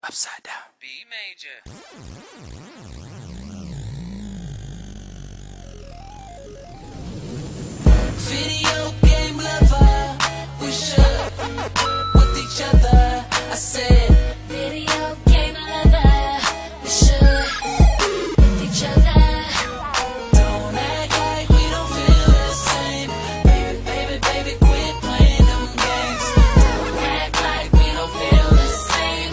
Upside down. B major. Video game lover, we should with each other. I said, Video game lover, we should with each other. don't act like we don't feel the same. Baby, baby, baby, quit playing them games. Don't act like we don't feel the same.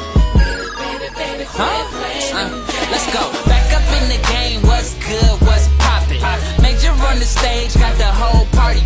Baby, baby, quit playing them games. Let's go. Back up in the game, what's good, what's poppin'? Major on the stage, got the whole party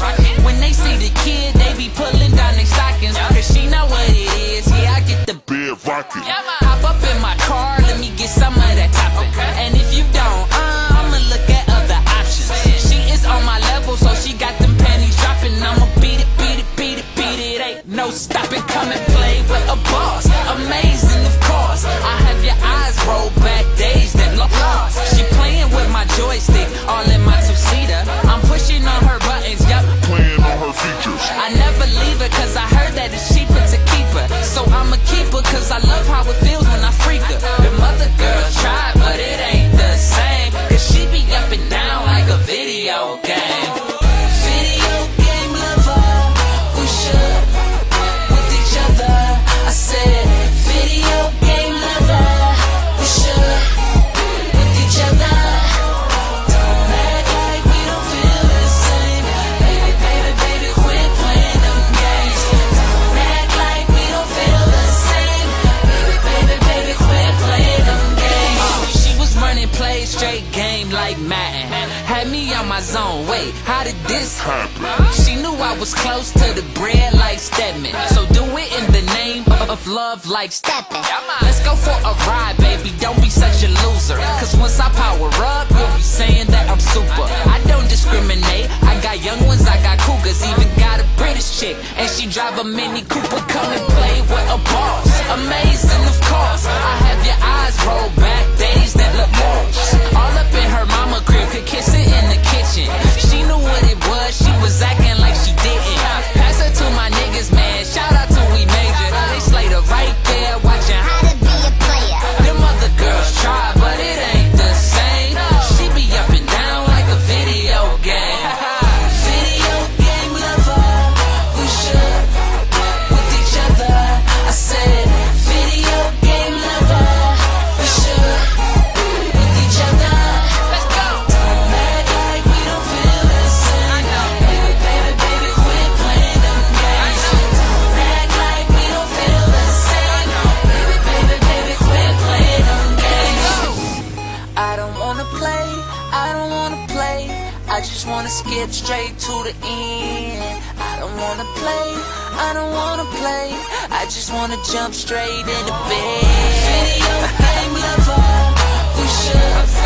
rockin'. When they see the kid, they be pulling down their stockings. Cause she know what it is, yeah, I get the Bed rockin'. hop up in my car, let me get some of that topping. And if you don't, I'ma look at other options. She is on my level, so she got them panties dropping. I'ma beat it, beat it, beat it, beat it. Ain't no stopping, come and play with a boss. Amazing, of course. I have your eyes roll back, days that look lost. She playing with my joystick, all in my two-seater. I'm pushing on her buttons, yup. Playing on her features. I never leave her, cause I heard that it's cheaper to keep her. So I'ma keep her, cause I love how it feels when I freak her. Them other girls try, but it ain't the same. Cause she be up and down like a video game. Video game lover, we should with each other. I said, video game lover, we should with each other. Don't act like we don't feel the same. Baby, baby, baby, quit playing them games. Don't act like we don't feel the same. Baby, baby, baby, quit playing them games. She was running plays, straight game like Madden. Had me on my zone, wait, how did this happen? She knew I was close to the bread like Stedman. So do it in the name of love like stepping. Let's go for a ride, baby, don't be such a loser. Cause once I power up, you'll be saying that I'm super. I don't discriminate, I got young ones, I got cougars. Even got a British chick, and she drive a Mini Cooper. Come and play with a boss. Amazing, of course. I have your eyes roll back, days that look lost. All up in her mama crib, could kiss it in the kitchen. She knew what it was, she was acting like she didn't. Pass her to my niggas, man, shout out to We Major. They slayed her right there, watching How to be a player. them other girls try, but it ain't the same. She be up and down like a video game. Video game lover, we should with each other. I said, video game lover, we should with each other. Let's go. Don't act like we don't feel the same. Baby, baby, baby, quit playing them games. Don't act like we don't feel the same. Baby, baby, baby, quit playing them games. I don't wanna play, I don't wanna play. I just wanna skip straight to the end. I don't wanna play, I don't wanna play. I just wanna jump straight into bed. Video game lover, we should